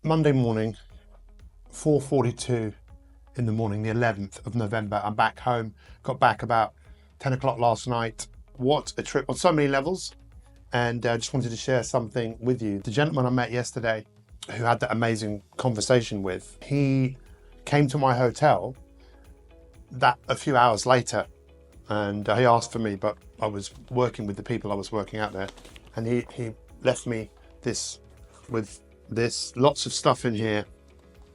Monday morning, 4:42 in the morning, the 11th of November. I'm back home. Got back about 10 o'clock last night. What a trip on so many levels. And I just wanted to share something with you. The gentleman I met yesterday, who had that amazing conversation with, he came to my hotel that a few hours later, and he asked for me, but I was working with the people I was working out there, and he left me this with this lots of stuff in here,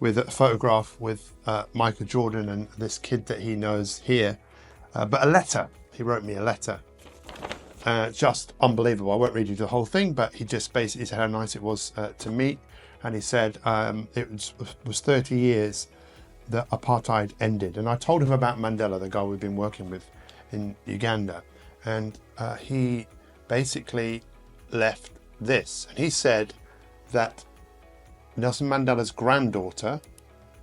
with a photograph with Michael Jordan and this kid that he knows here, but a letter. He wrote me a letter. Just unbelievable. I won't read you the whole thing, but he just basically said how nice it was to meet, and he said it was 30 years that apartheid ended. And I told him about Mandela, the guy we've been working with in Uganda, and he basically left this. And he said that Nelson Mandela's granddaughter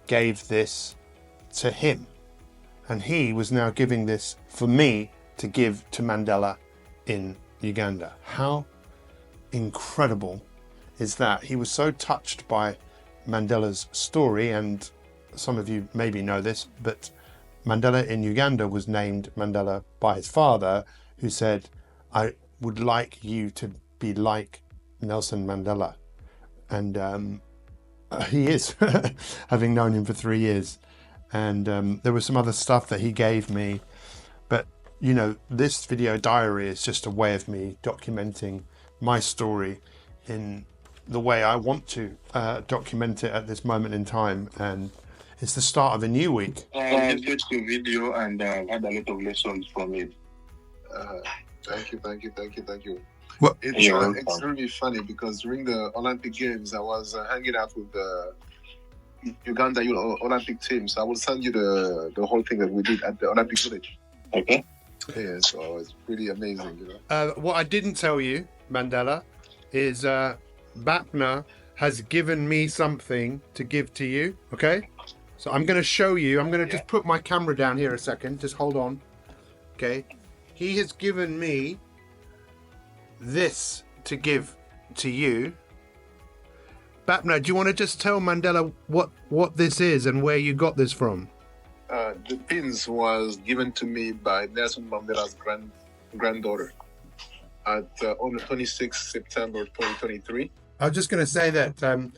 gave this to him, and he was now giving this for me to give to Mandela in Uganda. How incredible is that? He was so touched by Mandela's story, and some of you maybe know this, but Mandela in Uganda was named Mandela by his father, who said, I would like you to be like Nelson Mandela. And he is, having known him for 3 years. And there was some other stuff that he gave me. But, you know, this video diary is just a way of me documenting my story in the way I want to document it at this moment in time. And it's the start of a new week. I watched your video and had a lot of lessons from it. Thank you. Well, It's really funny because during the Olympic Games, I was hanging out with the Uganda Olympic team. So I will send you the whole thing that we did at the Olympic Village. Okay. Yeah, so it's pretty amazing, you know. what I didn't tell you, Mandela, is Bapna has given me something to give to you, okay? So I'm going to show you. I'm going to just put my camera down here a second. Just hold on. Okay. He has given me this to give to you. Bapna, do you want to just tell Mandela what this is and where you got this from? The pins was given to me by Nelson Mandela's granddaughter on the 26th September 2023. I was just going to say that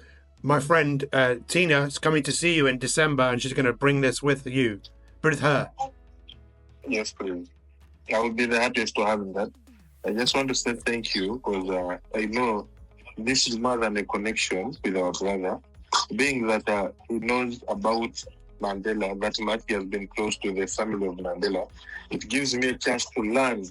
my friend Tina is coming to see you in December, and she's going to bring this with you, with her. Yes, please. I would be the happiest to have that. I just want to say thank you because I know this is more than a connection with our brother. Being that he knows about Mandela, that much he has been close to the family of Mandela, it gives me a chance to learn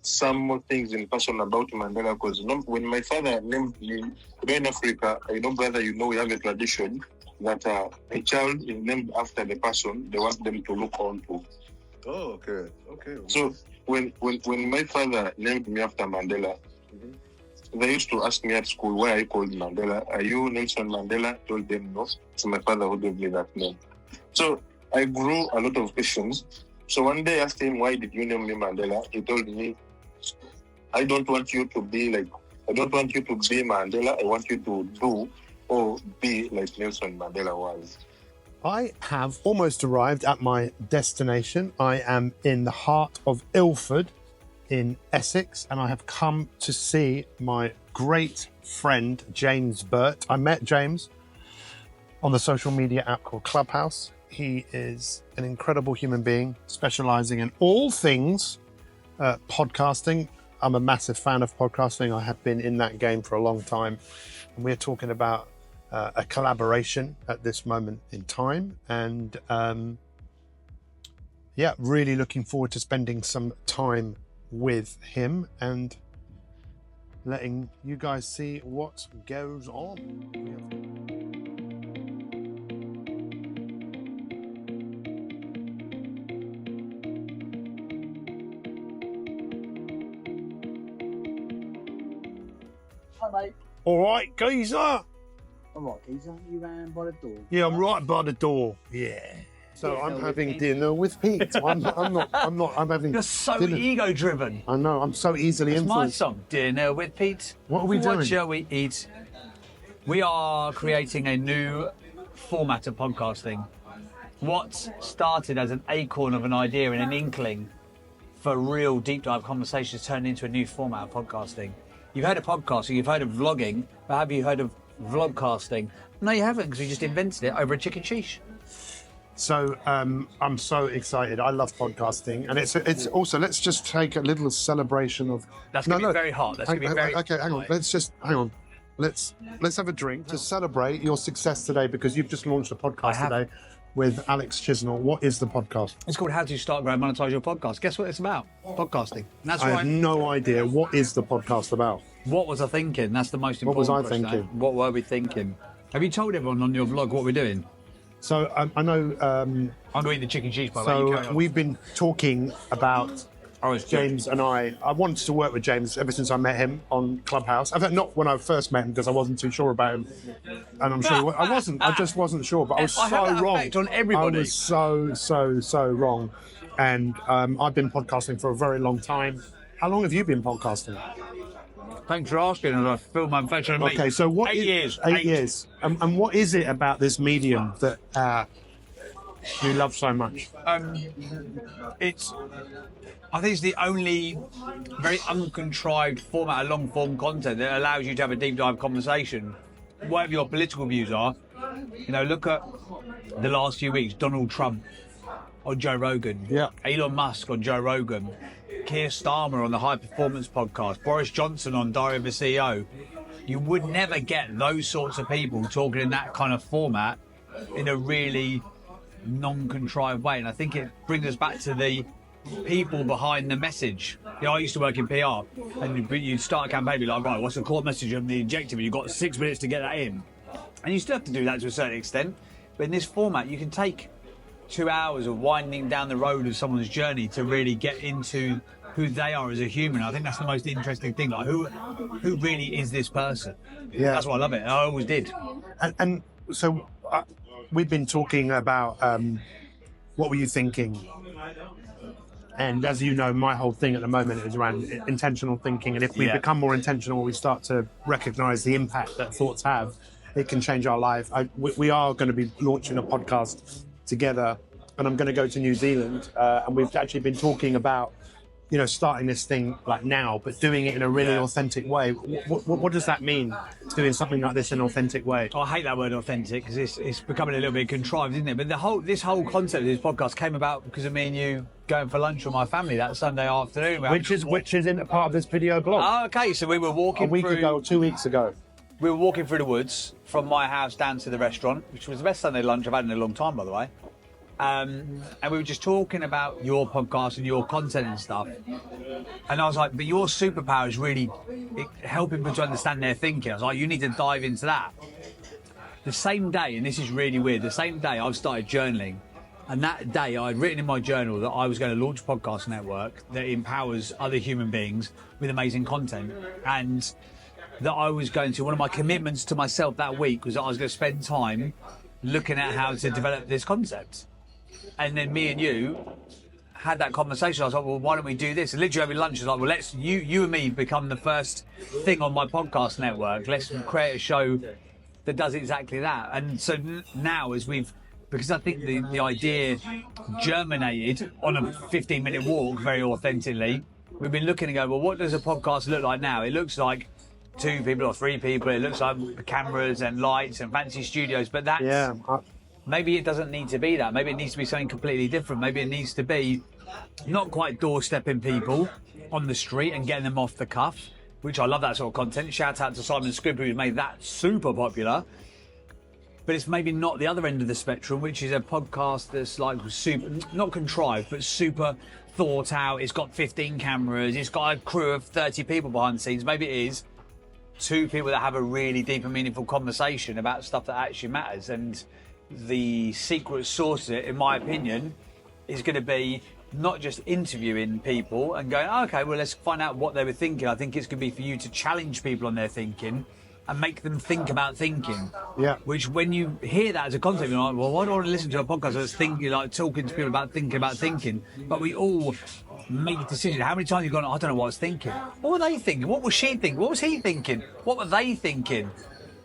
some more things in person about Mandela, because when my father named me, in Africa, brother, we have a tradition that a child is named after the person they want them to look on to. Oh, okay. So when my father named me after Mandela, they used to ask me at school why I called Mandela. Are you Nelson Mandela? I told them no. So my father who gave me that name. So I grew a lot of questions. So one day I asked him, why did you name me Mandela? He told me, I don't want you to be Mandela. I want you to do or be like Nelson Mandela was. I have almost arrived at my destination. I am in the heart of Ilford in Essex, and I have come to see my great friend, James Burt. I met James on the social media app called Clubhouse. He is an incredible human being, specializing in all things podcasting. I'm a massive fan of podcasting. I have been in that game for a long time. And we're talking about a collaboration at this moment in time. And really looking forward to spending some time with him and letting you guys see what goes on. Hi, mate. All right, geezer. All right, geezer. You ran by the door. Yeah, I'm right by the door. Yeah. So I'm having dinner with Pete. I'm having. You're so dinner. ego-driven. I know. I'm so easily It's my influenced. song, Dinner with Pete. What are we doing? What shall we eat? We are creating a new format of podcasting. What started as an acorn of an idea and an inkling for real deep dive conversations turned into a new format of podcasting. You've heard of podcasting, you've heard of vlogging, but have you heard of vlogcasting? No, you haven't, because we just invented it over a chicken sheesh. So I'm so excited. I love podcasting, and it's also, let's just take a little celebration of. That's going to be very hot. That's going to be very. Okay, hang on. Hang on. Let's have a drink to celebrate your success today, because you've just launched a podcast today with Alex Chisnell. What is the podcast? It's called How to Start, Grow, and Monetize Your Podcast. Guess what it's about? Podcasting. And that's I have no idea. What is the podcast about? What was I thinking? That's the most important. What was I thinking? What were we thinking? Have you told everyone on your vlog what we're doing? So I know. I'm going to eat the chicken cheese by the way. So we've been talking about James and I wanted to work with James ever since I met him on Clubhouse. In fact, not when I first met him, because I wasn't too sure about him, and I'm sure I wasn't. I just wasn't sure, but I was so wrong. On everybody. I was so wrong, and I've been podcasting for a very long time. How long have you been podcasting? Thanks for asking, as I feel my affection. Okay, so what? 8 years. 8 years. And what is it about this medium that you love so much? I think it's the only very uncontrived format of long-form content that allows you to have a deep dive conversation. Whatever your political views are, look at the last few weeks. Donald Trump on Joe Rogan. Yeah. Elon Musk on Joe Rogan. Keir Starmer on the High Performance Podcast. Boris Johnson on Diary of a CEO. You would never get those sorts of people talking in that kind of format in a really non-contrived way. And I think it brings us back to the people behind the message. I used to work in PR, and you'd start a campaign, be like, right, what's the core message of the objective? And you've got 6 minutes to get that in. And you still have to do that to a certain extent. But in this format, you can take 2 hours of winding down the road of someone's journey to really get into who they are as a human. I think that's the most interesting thing. Like, who really is this person? Yeah. That's why I love it. I always did. And so we've been talking about what were you thinking? And as you know, my whole thing at the moment is around intentional thinking. And if we become more intentional, we start to recognize the impact that thoughts have, it can change our life. We are going to be launching a podcast together, and I'm going to go to New Zealand. And we've actually been talking about, starting this thing like now, but doing it in a really authentic way. What does that mean, doing something like this in an authentic way? I hate that word authentic, because it's becoming a little bit contrived, isn't it? But this whole concept of this podcast came about because of me and you going for lunch with my family that Sunday afternoon. Which is in a part of this video blog. Oh, okay, so we were walking a week ago, 2 weeks ago. We were walking through the woods from my house down to the restaurant, which was the best Sunday lunch I've had in a long time, by the way. And we were just talking about your podcast and your content and stuff. And I was like, but your superpower is really helping people to understand their thinking. I was like, you need to dive into that. The same day, and this is really weird, the same day I've started journaling. And that day I'd written in my journal that I was going to launch a podcast network that empowers other human beings with amazing content. And that I was going to, one of my commitments to myself that week was that I was going to spend time looking at how to develop this concept. And then me and you had that conversation. I was like, well, why don't we do this? And literally over lunch, I was like, well, let's you and me become the first thing on my podcast network. Let's create a show that does exactly that. And so now, because I think the idea germinated on a 15-minute walk very authentically, we've been looking and going, well, what does a podcast look like now? It looks like 2 people or 3 people. It looks like cameras and lights and fancy studios, but that's... Maybe it doesn't need to be that. Maybe it needs to be something completely different. Maybe it needs to be not quite doorstepping people on the street and getting them off the cuff, which I love that sort of content. Shout out to Simon Scribb, who made that super popular. But it's maybe not the other end of the spectrum, which is a podcast that's like super, not contrived, but super thought out. It's got 15 cameras. It's got a crew of 30 people behind the scenes. Maybe it is 2 people that have a really deep and meaningful conversation about stuff that actually matters. And the secret sauce, in my opinion, is going to be not just interviewing people and going, oh, okay, well, let's find out what they were thinking. I think it's going to be for you to challenge people on their thinking and make them think about thinking. Yeah. Which, when you hear that as a concept, you're like, well, why do I want to listen to a podcast that's thinking, like talking to people about thinking? But we all make a decision. How many times have you gone, I don't know what I was thinking. What were they thinking? What was she thinking? What was he thinking? What were they thinking?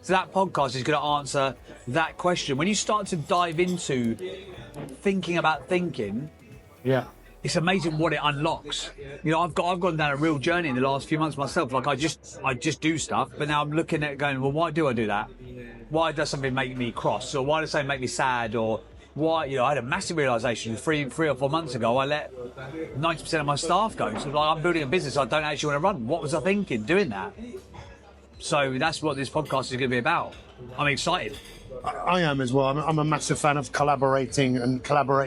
So that podcast is going to answer that question. When you start to dive into thinking about thinking, Yeah. it's amazing what it unlocks. You know, I've gone down a real journey in the last few months myself. Like I just do stuff, but now I'm looking at it going, well, why do I do that? Why does something make me cross, or why does something make me sad, or why? You know, I had a massive realization three or 4 months ago. I let 90% of my staff go. So like, I'm building a business I don't actually want to run. What was I thinking doing that? So that's what this podcast is going to be about. I'm excited. I am as well. I'm a massive fan of collaborating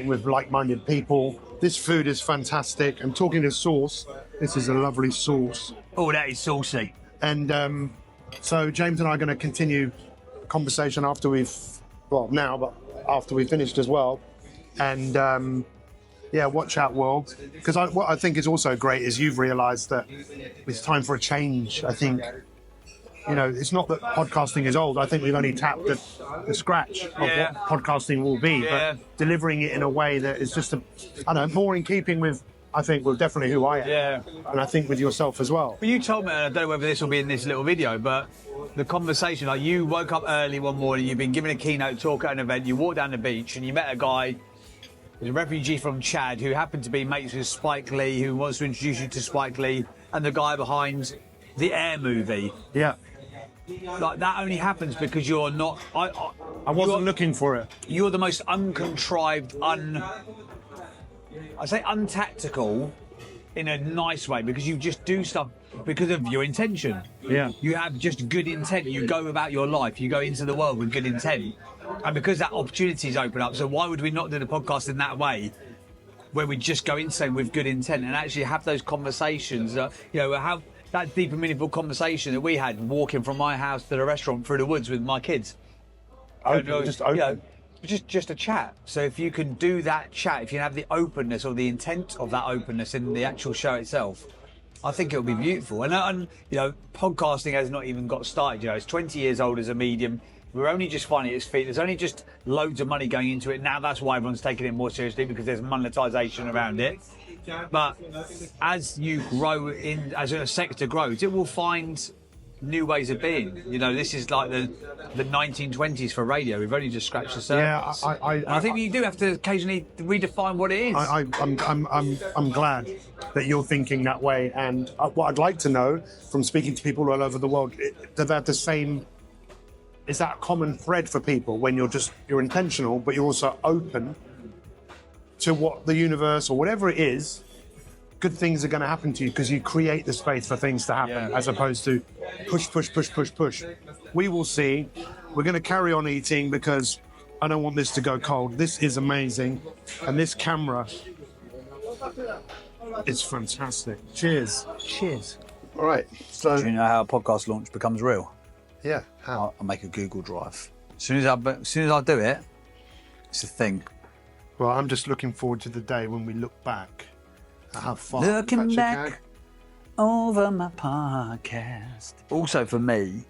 with like-minded people. This food is fantastic. And talking to sauce, this is a lovely sauce. Oh, that is saucy. And so James and I are going to continue conversation after but after we've finished as well. And watch out, world. Because what I think is also great is you've realised that it's time for a change. I think, you know, it's not that podcasting is old. I think we've only tapped the scratch of what podcasting will be, but delivering it in a way that is just more in keeping with, I think, with definitely who I am. Yeah. And I think with yourself as well. But you told me, and I don't know whether this will be in this little video, but the conversation, like you woke up early one morning, you've been given a keynote talk at an event, you walked down the beach and you met a guy who's a refugee from Chad who happened to be mates with Spike Lee, who wants to introduce you to Spike Lee and the guy behind the Air movie. Yeah. Like that only happens because you're not. I wasn't looking for it. You're the most uncontrived, I say untactical, in a nice way, because you just do stuff because of your intention. Yeah. You have just good intent. You go about your life. You go into the world with good intent, and because that opportunities open up. So why would we not do the podcast in that way, where we just go into something with good intent and actually have those conversations? Have that deep and meaningful conversation that we had walking from my house to the restaurant through the woods with my kids. Just open. You know, just a chat. So if you can do that chat, if you have the openness or the intent of that openness in the actual show itself, I think it'll be beautiful. And you know, podcasting has not even got started. You know, it's 20 years old as a medium. We're only just finding its feet. There's only just loads of money going into it now. That's why everyone's taking it more seriously, because there's monetization around it. But as you grow as a sector grows, it will find new ways of being. You know, this is like the 1920s for radio. We've only just scratched the surface. Yeah, I think you do have to occasionally redefine what it is. I'm glad that you're thinking that way. And what I'd like to know from speaking to people all over the world, they've had the same. Is that a common thread for people when you're intentional, but you're also open to what the universe or whatever it is, good things are going to happen to you because you create the space for things to happen, as opposed to push. We will see. We're going to carry on eating because I don't want this to go cold. This is amazing. And this camera is fantastic. Cheers. Cheers. All right. So, Do you know how a podcast launch becomes real? yeah. How? I'll make a Google Drive. As soon as I do it, it's a thing. Well, I'm just looking forward to the day when we look back at how far. Looking Patrick back had. over my podcast. Also for me,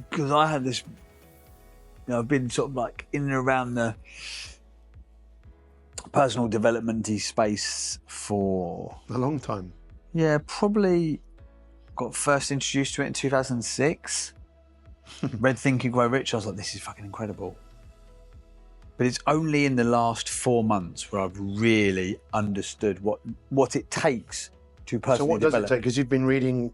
because I had this, you know, I've been sort of like in and around the personal development-y space for A long time. probably got first introduced to it in 2006. Read Think and Grow Rich. I was like, this is fucking incredible. But it's only in the last 4 months where I've really understood what it takes to personally So what does develop. it take? Because you've been reading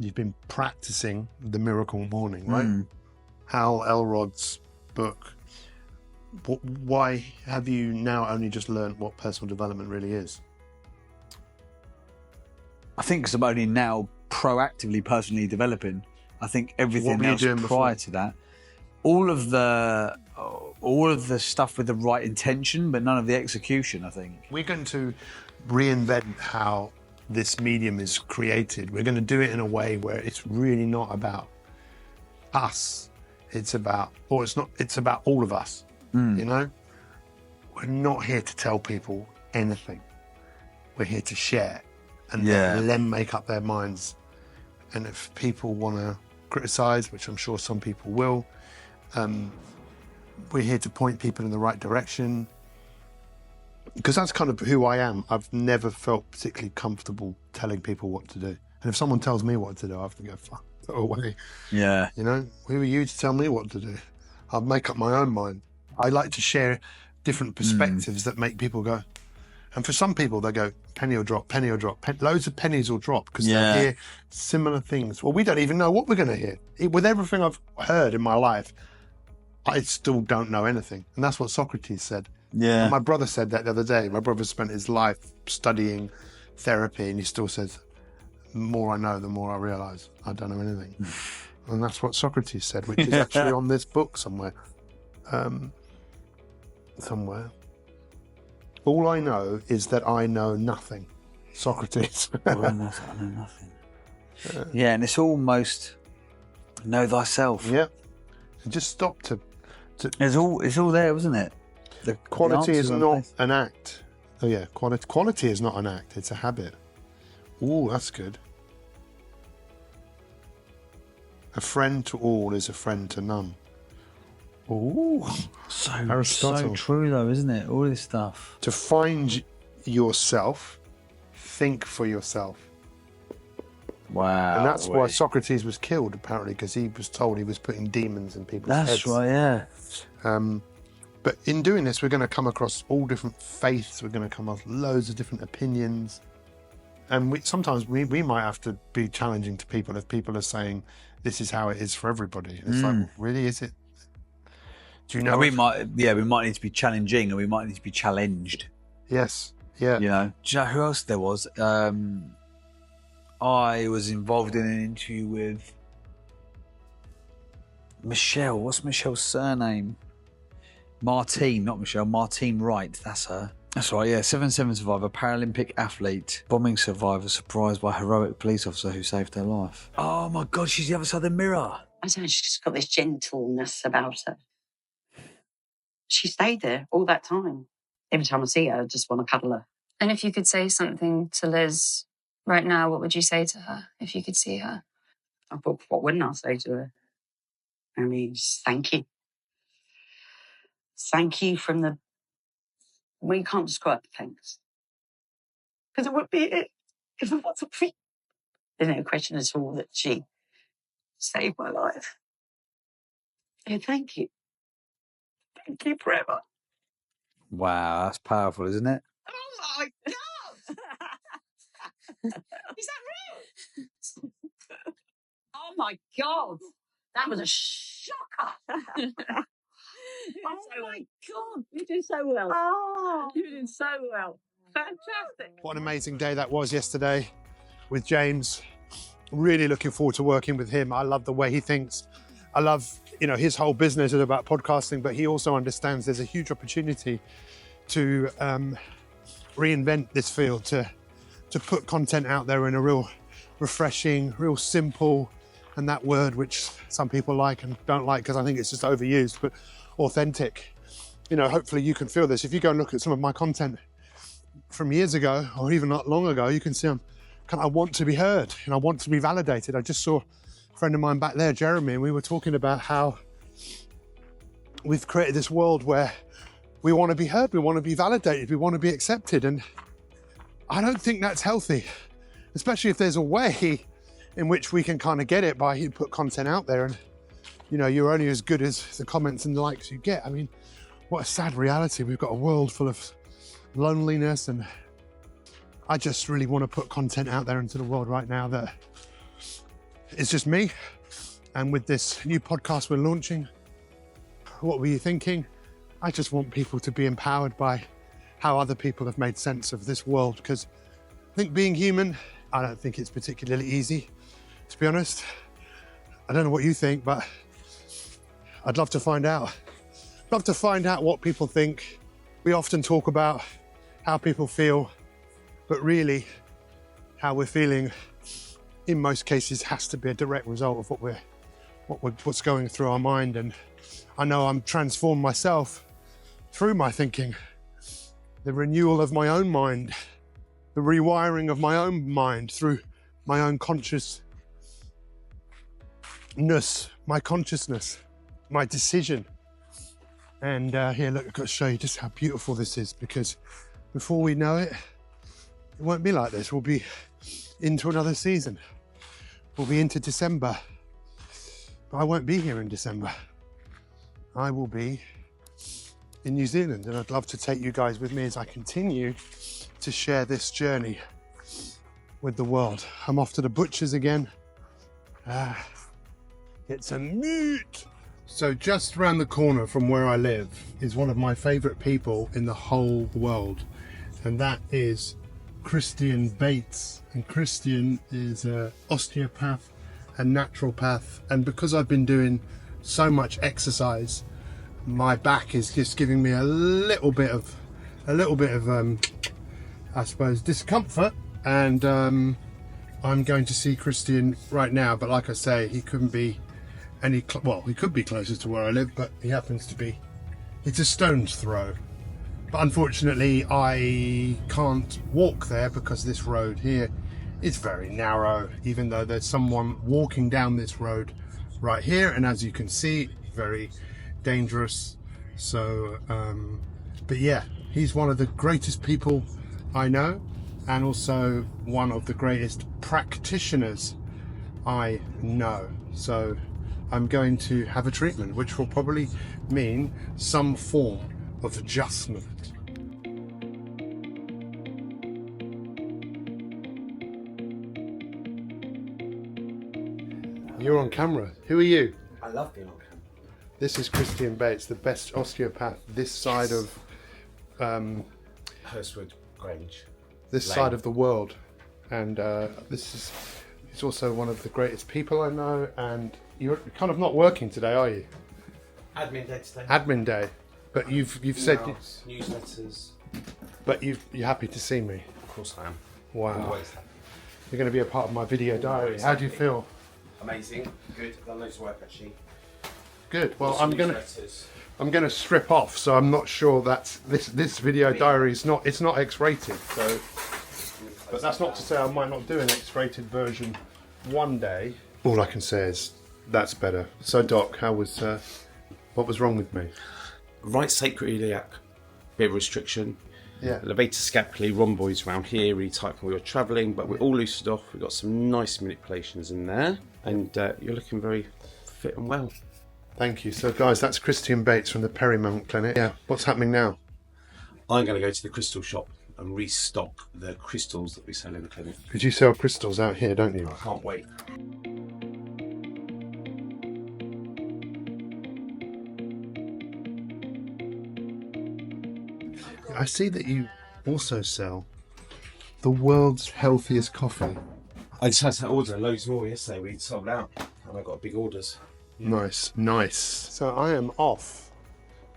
you've been practicing The Miracle Morning, right? Hal Elrod's book. Why have you now only just learned what personal development really is? I think because I'm only now proactively personally developing. I think everything were you else doing prior before? to that, all of the stuff with the right intention, but none of the execution, I think. We're going to reinvent how this medium is created. We're going to do it in a way where it's really not about us. It's about all of us. You know? We're not here to tell people anything. We're here to share and let them make up their minds. And if people want to criticize, which I'm sure some people will, we're here to point people in the right direction. Because that's kind of who I am. I've never felt particularly comfortable telling people what to do. And if someone tells me what to do, I have to go, fuck, go away. Yeah. You know, who are you to tell me what to do? I'll make up my own mind. I like to share different perspectives that make people go. And for some people, they go, penny will drop, penny will drop. Loads of pennies will drop because they hear similar things. Well, we don't even know what we're going to hear. With everything I've heard in my life, I still don't know anything. And that's what Socrates said. Yeah. And my brother said that the other day. My brother spent his life studying therapy, and he still says, the more I know, the more I realise I don't know anything. And that's what Socrates said, which is actually on this book somewhere. All I know is that I know nothing. Socrates. All I know is I know nothing. Yeah, and it's almost know thyself. Yeah. And just stop to It's all there, wasn't it? The quality is answers are in not place. an act. Oh yeah, quality is not an act, it's a habit. Ooh, that's good. A friend to all is a friend to none. Ooh. So Aristotle. true though, isn't it? All this stuff. To find yourself, think for yourself. Wow. And that's why Socrates was killed, apparently, because he was told he was putting demons in people's heads. That's right, yeah. But in doing this, we're going to come across all different faiths. We're going to come across loads of different opinions. And sometimes we might have to be challenging to people if people are saying, this is how it is for everybody. And it's like, really, is it? Do you know? We might need to be challenging, and we might need to be challenged. Yes. Yeah. You know? Do you know who else there was? I was involved in an interview with Michelle. What's Michelle's surname? Martine, not Michelle. Martine Wright. That's her. That's right, yeah. 7/7 survivor, Paralympic athlete, bombing survivor, surprised by heroic police officer who saved her life. Oh my God, she's the other side of the mirror. I don't know, she's just got this gentleness about her. She stayed there all that time. Every time I see her, I just want to cuddle her. And if you could say something to Liz right now, what would you say to her if you could see her? I thought, what wouldn't I say to her? I mean, just thank you. Thank you from the... We can't describe the thanks. Because it would be it if it wasn't for you. There's no question at all that she saved my life. So thank you. Thank you forever. Wow, that's powerful, isn't it? Oh my God! Is that real? Oh my God! That was a shocker! Oh my God! You did so well. Oh, you did so well. Fantastic. What an amazing day that was yesterday with James. Really looking forward to working with him. I love the way he thinks. I love, his whole business is about podcasting, but he also understands there's a huge opportunity to reinvent this field, to put content out there in a real refreshing, real simple, and that word which some people like and don't like because I think it's just overused, but authentic. Hopefully you can feel this. If you go and look at some of my content from years ago or even not long ago, you can see I want to be heard and I want to be validated. I just saw a friend of mine back there, Jeremy, and we were talking about how we've created this world where we want to be heard, we want to be validated, we want to be accepted. And I don't think that's healthy, especially if there's a way in which we can kind of get it by you put content out there and, you're only as good as the comments and the likes you get. I mean, what a sad reality. We've got a world full of loneliness, and I just really want to put content out there into the world right now that it's just me. And with this new podcast we're launching, What Were You Thinking? I just want people to be empowered by how other people have made sense of this world, because I think being human, I don't think it's particularly easy, to be honest. I don't know what you think, but I'd love to find out. Love to find out what people think. We often talk about how people feel, but really how we're feeling in most cases has to be a direct result of what's going through our mind. And I know I'm transformed myself through my thinking, the renewal of my own mind, the rewiring of my own mind through my own consciousness, my consciousness, my decision. And here, look, I've got to show you just how beautiful this is, because before we know it, It won't be like this. We'll be into another season. We'll be into December. But I won't be here in December. I will be in New Zealand, and I'd love to take you guys with me as I continue to share this journey with the world. I'm off to the butcher's again. Get some meat. So just around the corner from where I live is one of my favourite people in the whole world, and that is Christian Bates. And Christian is an osteopath and naturopath, and because I've been doing so much exercise, my back is just giving me a little bit of I suppose discomfort, and I'm going to see Christian right now. But like I say, he couldn't be he could be closer to where I live, but he happens to be, it's a stone's throw. But unfortunately I can't walk there because this road here is very narrow, even though there's someone walking down this road right here, and as you can see, very dangerous. So but yeah, he's one of the greatest people I know, and also one of the greatest practitioners I know. So I'm going to have a treatment, which will probably mean some form of adjustment. You're on camera. Who are you? I love being on camera. This is Christian Bates, the best osteopath this side of Hurstwood Grange. This Lane. side of the world, and he's also one of the greatest people I know. And you're kind of not working today, are you? Admin day today. Admin day, but you've said, Emails, newsletters. but you're happy to see me. Of course I am. Wow, Always happy. you're going to be a part of my video diary. Always How do you happy. feel? Amazing. Good. Done loads of work actually. Good. Well, Lots I'm of gonna newsletters. strip off, so I'm not sure that's this video diary is not, it's not X-rated. So, but that's not to say I might not do an X-rated version one day. All I can say is that's better. So Doc, how was what was wrong with me? Right sacroiliac, bit of restriction. Yeah. Levator scapulae, rhomboids around here, really tight when we were travelling, but we're all loosened off. We've got some nice manipulations in there, and you're looking very fit and well. Thank you. So guys, that's Christian Bates from the Perrymount Clinic. Yeah. What's happening now? I'm going to go to the crystal shop and restock the crystals that we sell in the clinic. Because you sell crystals out here, don't you? I can't wait. I see that you also sell the world's healthiest coffee. I just had to order loads more yesterday. We sold out, and I got big orders. Nice, nice. So I am off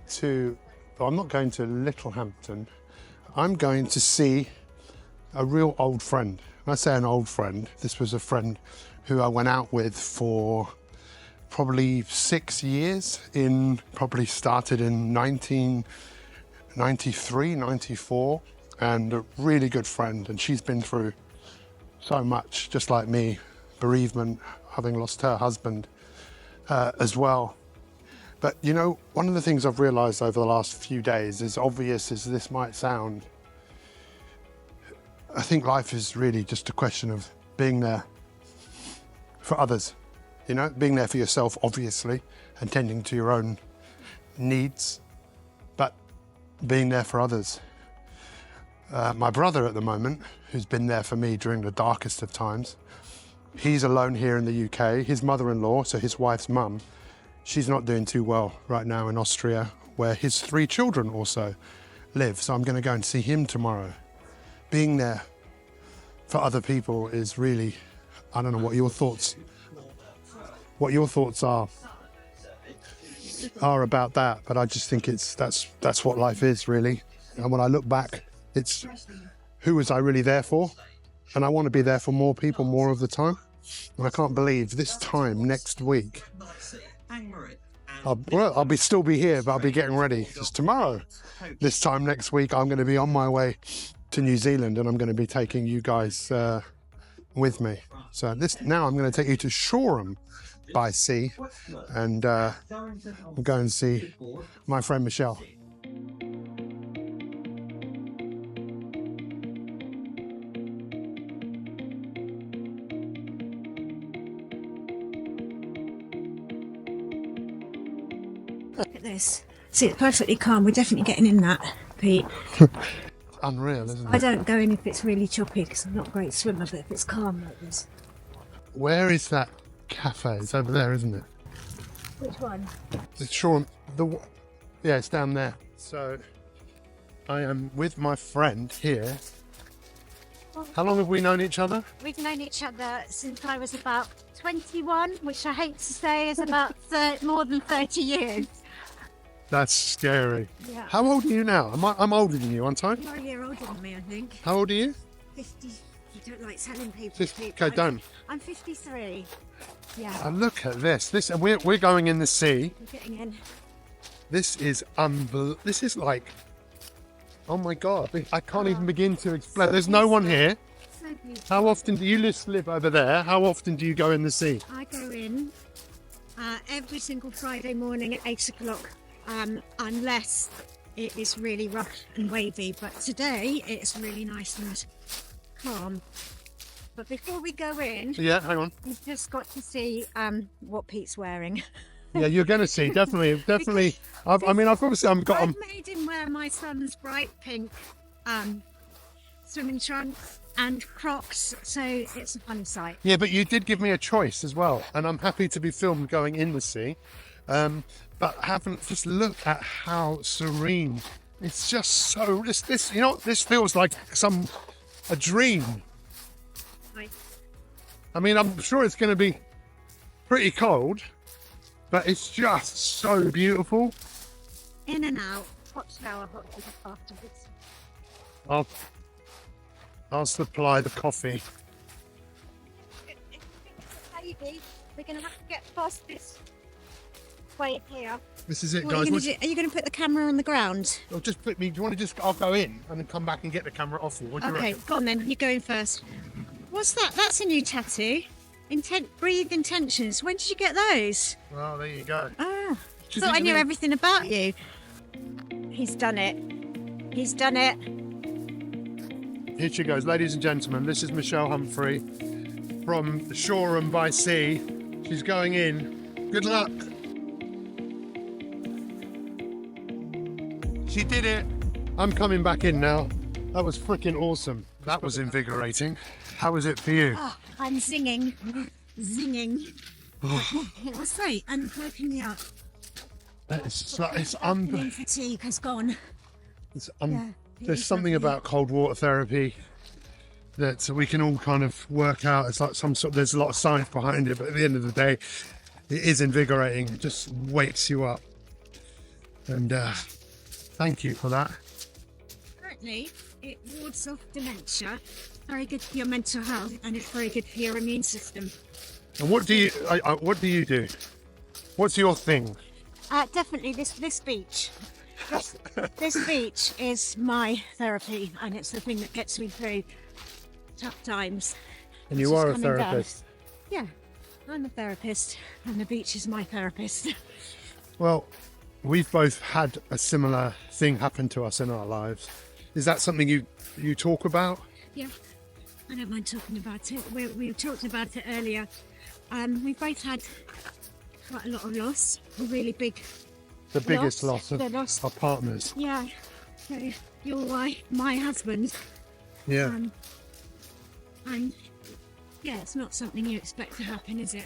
to, I'm not going to Littlehampton. I'm going to see a real old friend. When I say an old friend, this was a friend who I went out with for probably 6 years, probably started in 1993, 94, and a really good friend. And she's been through so much, just like me, bereavement, having lost her husband as well. But you know, one of the things I've realized over the last few days, as obvious as this might sound, I think life is really just a question of being there for others, you know, being there for yourself, obviously, and tending to your own needs, but being there for others. My brother at the moment, who's been there for me during the darkest of times, he's alone here in the UK. His mother-in-law, so his wife's mum, she's not doing too well right now in Austria, where his 3 children also live. So I'm going to go and see him tomorrow. Being there for other people is really, I don't know what your thoughts are about that, but I just think that's what life is, really. And when I look back, it's who was I really there for? And I want to be there for more people more of the time. And I can't believe this time next week, I'll still be here, but I'll be getting ready. Because tomorrow, this time next week, I'm going to be on my way to New Zealand, and I'm going to be taking you guys with me. So now I'm going to take you to Shoreham by sea, and we'll go and see my friend Michelle. Look at this. See, it's perfectly calm. We're definitely getting in that, Pete. Unreal, isn't I it? don't go in if it's really choppy because I'm not a great swimmer, but if it's calm like this. Where is that cafe? It's over there, isn't it? Which one? The shore. Yeah, it's down there. So I am with my friend here. How long have we known each other? We've known each other since I was about 21, which I hate to say is about more than 30 years. That's scary. Yeah. How old are you now? I'm older than you, aren't I? You're a year older than me, I think. How old are you? 50. You don't like telling people. 50. Pete, Okay, but don't. I'm 53. Yeah. And look at this. We're going in the sea. We're getting in. This is unbelievable. This is like, oh my God, I can't even begin to explain. There's no one here. So beautiful. How often do you live over there? How often do you go in the sea? I go in every single Friday morning at 8 o'clock, unless it is really rough and wavy. But today it's really nice and calm. But before we go in, Yeah, hang on. we've just got to see what Pete's wearing. Yeah, you're going to see, definitely. I've obviously I've got I've them. made him wear my son's bright pink swimming trunks and Crocs, so it's a fun sight. Yeah, but you did give me a choice as well, and I'm happy to be filmed going in the sea. But just look at how serene. It's just so this you know what, this feels like a dream. Nice. I mean, I'm sure it's going to be pretty cold, but it's just so beautiful. In and out, hot shower, hot water afterwards. I'll supply the coffee. Baby, we're going to have to get past this way here. This is it, What are guys. you going to do? Are you going to put the camera on the ground? Or just put me. Do you want to just? I'll go in and then come back and get the camera off you. What do you Okay, reckon? go on then. You go in first. What's that? That's a new tattoo. Breathe intentions. When did you get those? Well, there you go. Ah, Do you thought I think knew we- everything about you. He's done it. He's done it. Here she goes, ladies and gentlemen. This is Michelle Humphrey from Shoreham by Sea. She's going in. Good luck. She did it. I'm coming back in now. That was freaking awesome. That was invigorating. How was it for you? Oh, I'm zinging. What's great? And woken me up. Afternoon fatigue has gone. There's something about cold water therapy that we can all kind of work out. It's like there's a lot of science behind it, but at the end of the day, it is invigorating. It just wakes you up. And thank you for that. Apparently, it wards off dementia. Very good for your mental health, and it's very good for your immune system. And what do you do? What's your thing? Definitely this beach. This beach is my therapy, and it's the thing that gets me through tough times. And you It's just are a coming down. therapist. Yeah, I'm a therapist, and the beach is my therapist. Well, we've both had a similar thing happen to us in our lives. Is that something you talk about? Yeah, I don't mind talking about it. We talked about it earlier. We've both had quite a lot of loss, a really big The biggest loss. loss The of loss. our partners. Yeah, so your wife, my husband. Yeah. And yeah, it's not something you expect to happen, is it?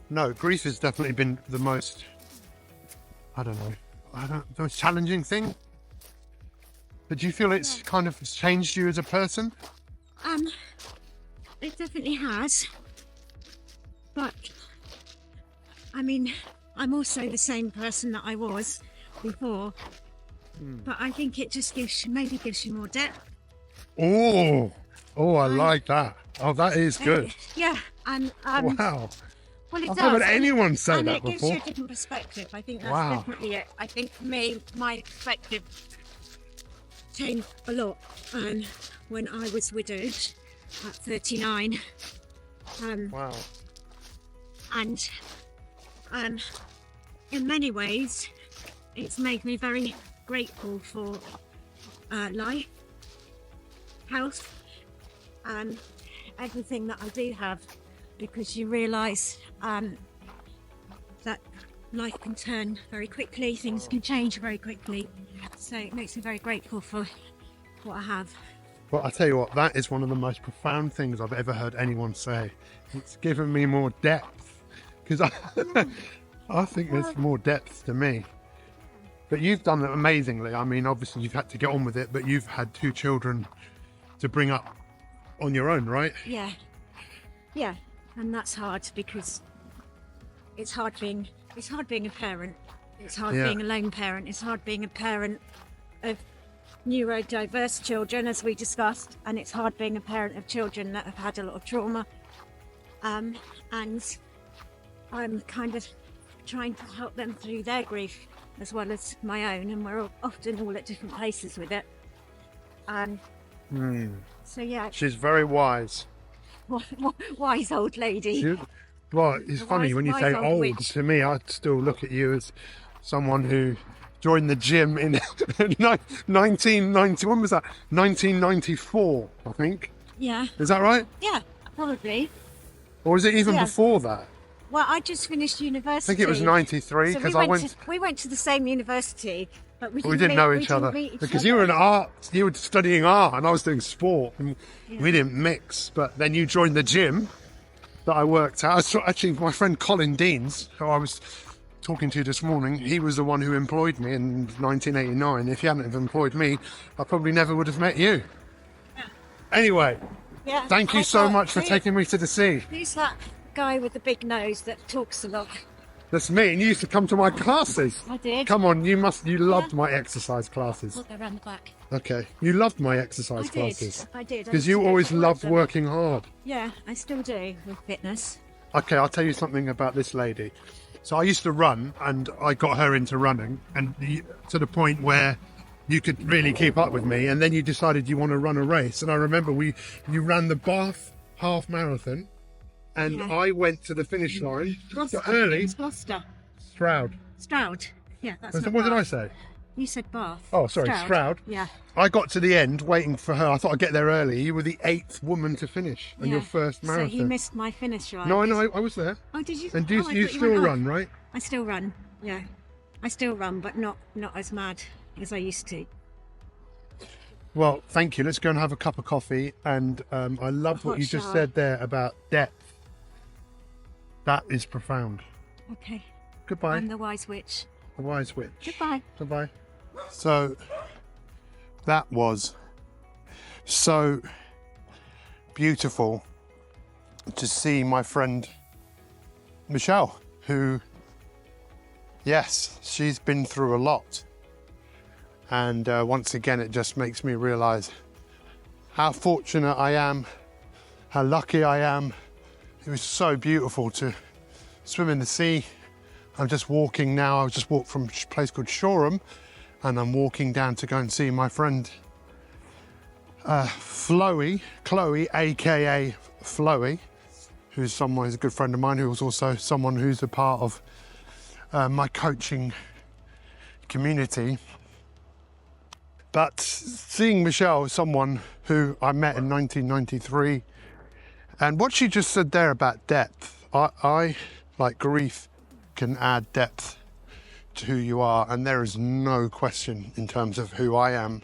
No, grief has definitely been the most, the most challenging thing. But do you feel it's kind of changed you as a person? It definitely has. But I mean, I'm also the same person that I was before. But I think it just gives you more depth. Oh, I like that. Oh, that is good. Yeah, and Wow. well, it I've does. never heard anyone say and that it gives before. you a different perspective. I think that's Wow. definitely it. I think for me, my perspective changed a lot when I was widowed at 39. Wow. And in many ways, it's made me very grateful for life, health, and everything that I do have, because you realise that life can turn very quickly, things can change very quickly. So it makes me very grateful for what I have. Well, I tell you what, that is one of the most profound things I've ever heard anyone say. It's given me more depth, because I think there's more depth to me. But you've done it amazingly. I mean, obviously you've had to get on with it, but you've had 2 children to bring up on your own, right? Yeah, and that's hard because it's hard being a parent. It's hard being a lone parent. It's hard being a parent of neurodiverse children, as we discussed, and it's hard being a parent of children that have had a lot of trauma. And I'm kind of trying to help them through their grief as well as my own, and we're often all at different places with it. So yeah, She's very wise. wise old lady. Well, it's funny when you wise say old old. witch. To me, I still look at you as someone who joined the gym in 1990. When was that? 1994, I think. Yeah, Is that right? yeah, probably. Or is it even Yeah. before that? Well, I just finished university. I think it was 93 So because we went to the same university, but we didn't know each other because you were in art. You were studying art, and I was doing sport, and we didn't mix. But then you joined the gym that I worked at. Actually, my friend Colin Deans, who I was talking to this morning, he was the one who employed me in 1989. If he hadn't have employed me, I probably never would have met you. Anyway, Yeah, thank you I so thought- much for taking me to the sea. Who's that guy with the big nose that talks a lot? That's me, and you used to come to my classes. I did. Come on, you loved my exercise classes. We'll go round the back. Okay, you loved my exercise I classes. did. Because you always loved working hard. Yeah, I still do with fitness. Okay, I'll tell you something about this lady. So I used to run, and I got her into running, and to the point where you could really keep up with me, and then you decided you want to run a race. And I remember you ran the Bath half marathon, and Yeah. I went to the finish line early. It's Gloucester. Stroud. Stroud. Yeah, that's not What did Bath. I say? You said Bath. Oh, sorry, Stroud. Yeah. I got to the end waiting for her. I thought I'd get there early. You were the 8th woman to finish on your first marathon. So he missed my finish line. No, I know, I was there. Oh, did you? And oh, I you thought still went off. run, right? I still run. Yeah, I still run, but not as mad as I used to. Well, thank you. Let's go and have a cup of coffee. And I love what hot you just shower. said there about depth. That is profound. Okay. Goodbye. I'm the wise witch. The wise witch. Goodbye. Goodbye. So, that was so beautiful to see my friend Michelle, who, yes, she's been through a lot. And once again, it just makes me realise how fortunate I am, how lucky I am. It was so beautiful to swim in the sea. I'm just walking now. I just walked from a place called Shoreham, and I'm walking down to go and see my friend Chloe, aka Floey, who's a good friend of mine, who's also someone who's a part of my coaching community. But seeing Michelle, someone who I met in 1993, and what she just said there about depth, I like grief, can add depth to who you are, and there is no question in terms of who I am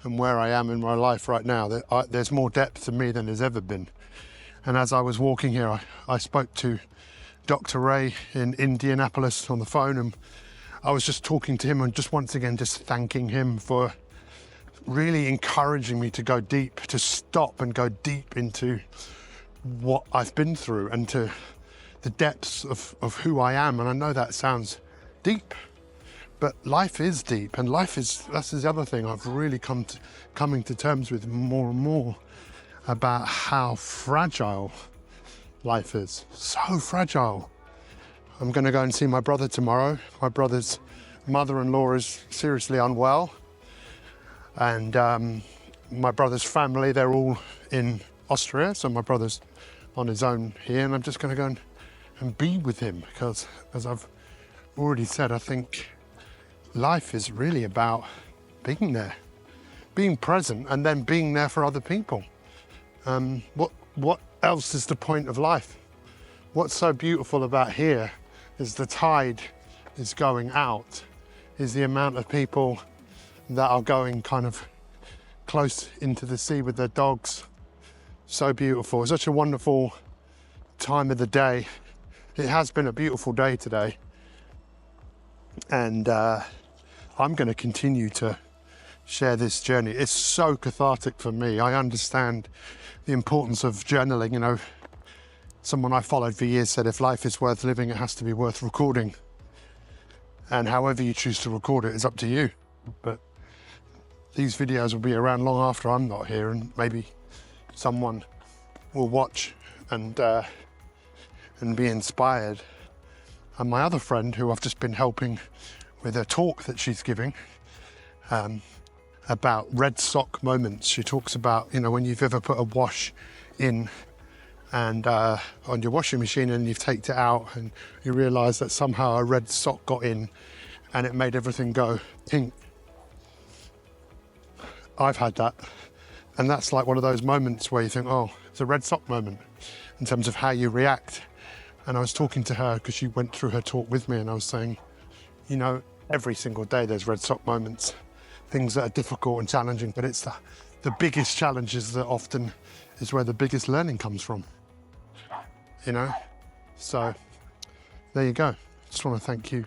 and where I am in my life right now. There's more depth to me than there's ever been. And as I was walking here, I spoke to Dr. Ray in Indianapolis on the phone, and I was just talking to him and just once again just thanking him for really encouraging me to go deep, to stop and go deep into what I've been through and to the depths of who I am. And I know that sounds deep, but life is deep, and that's the other thing I've really coming to terms with more and more, about how fragile life is. So fragile. I'm going to go and see my brother tomorrow. My brother's mother-in-law is seriously unwell, and my brother's family, they're all in Austria, so my brother's on his own here, and I'm just going to go and be with him, because as I've already said, I think life is really about being there, being present, and then being there for other people. What else is the point of life? What's so beautiful about here is the tide is going out is the amount of people that are going kind of close into the sea with their dogs. So beautiful. It's such a wonderful time of the day. It has been a beautiful day today, and I'm going to continue to share this journey. It's so cathartic for me. I understand the importance of journaling. You know, someone I followed for years said if life is worth living, it has to be worth recording, and however you choose to record it is up to you. But these videos will be around long after I'm not here, and maybe someone will watch and be inspired. And my other friend, who I've just been helping with a talk that she's giving about red sock moments. She talks about, you know, when you've ever put a wash in and on your washing machine and you've taken it out and you realise that somehow a red sock got in and it made everything go pink. I've had that, and that's like one of those moments where you think, oh, it's a red sock moment in terms of how you react. And I was talking to her because she went through her talk with me, and I was saying, you know, every single day there's red sock moments, things that are difficult and challenging, but it's the biggest challenges that often is where the biggest learning comes from, you know? So there you go. Just want to thank you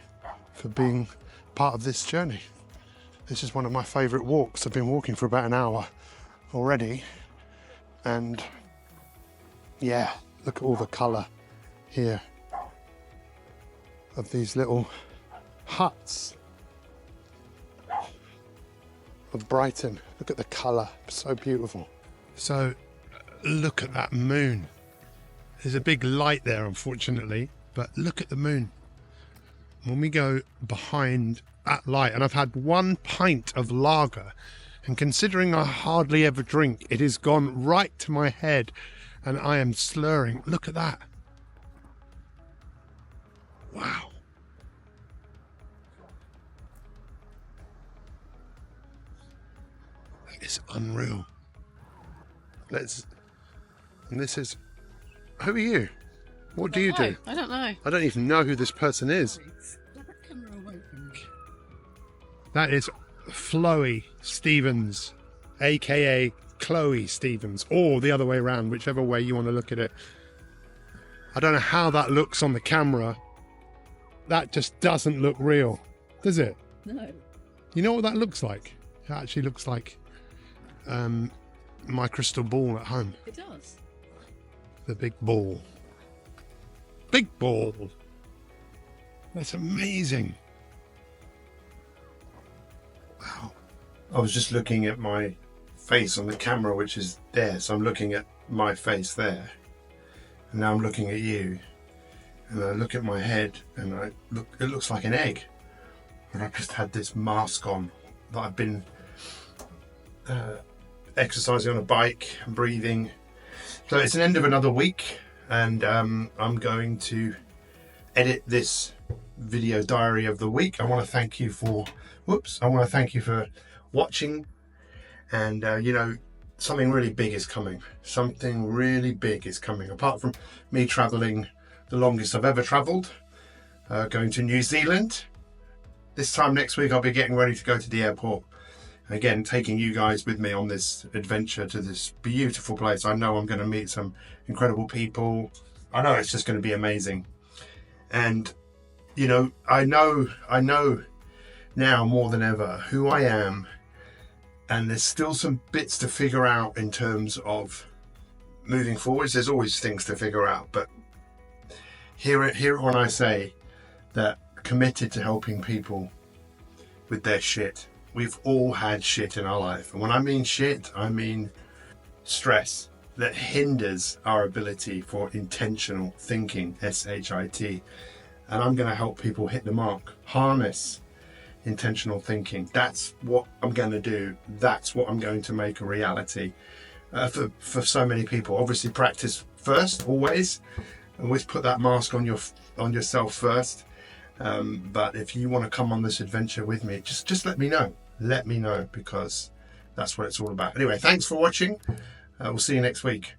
for being part of this journey. This is one of my favourite walks. I've been walking for about an hour already, and yeah, look at all the colour here of these little huts of Brighton. Look at the colour, so beautiful. So look at that moon. There's a big light there, unfortunately, but look at the moon. When we go behind that light, and I've had 1 pint of lager, and considering I hardly ever drink, it has gone right to my head and I am slurring. Look at that. Wow. That is unreal. And this is, who are you? What do you do? I don't know. I don't even know who this person is. That is Chloe Stevens, aka Chloe Stevens, or the other way around, whichever way you want to look at it. I don't know how that looks on the camera. That just doesn't look real, does it? No. You know what that looks like? It actually looks like my crystal ball at home. It does. The big ball. Big ball. That's amazing. Wow. I was just looking at my face on the camera, which is there. So I'm looking at my face there. And now I'm looking at you. And I look at my head and it looks like an egg. And I've just had this mask on that I've been exercising on a bike and breathing. So it's an end of another week, and I'm going to edit this video diary of the week. I want to thank you for watching, and you know, something really big is coming. Something really big is coming. Apart from me traveling the longest I've ever traveled, going to New Zealand. This time next week I'll be getting ready to go to the airport. Again, taking you guys with me on this adventure to this beautiful place. I know I'm going to meet some incredible people. I know it's just going to be amazing. And, you know, I know now more than ever who I am. And there's still some bits to figure out in terms of moving forwards. There's always things to figure out. But hear it when I say that committed to helping people with their shit. We've all had shit in our life. And when I mean shit, I mean stress that hinders our ability for intentional thinking, S-H-I-T. And I'm going to help people hit the mark, harness intentional thinking. That's what I'm going to do. That's what I'm going to make a reality for so many people. Obviously, practice first, always. Always put that mask on yourself first. But if you want to come on this adventure with me, just let me know. Let me know, because that's what it's all about. Anyway, thanks for watching. We'll see you next week.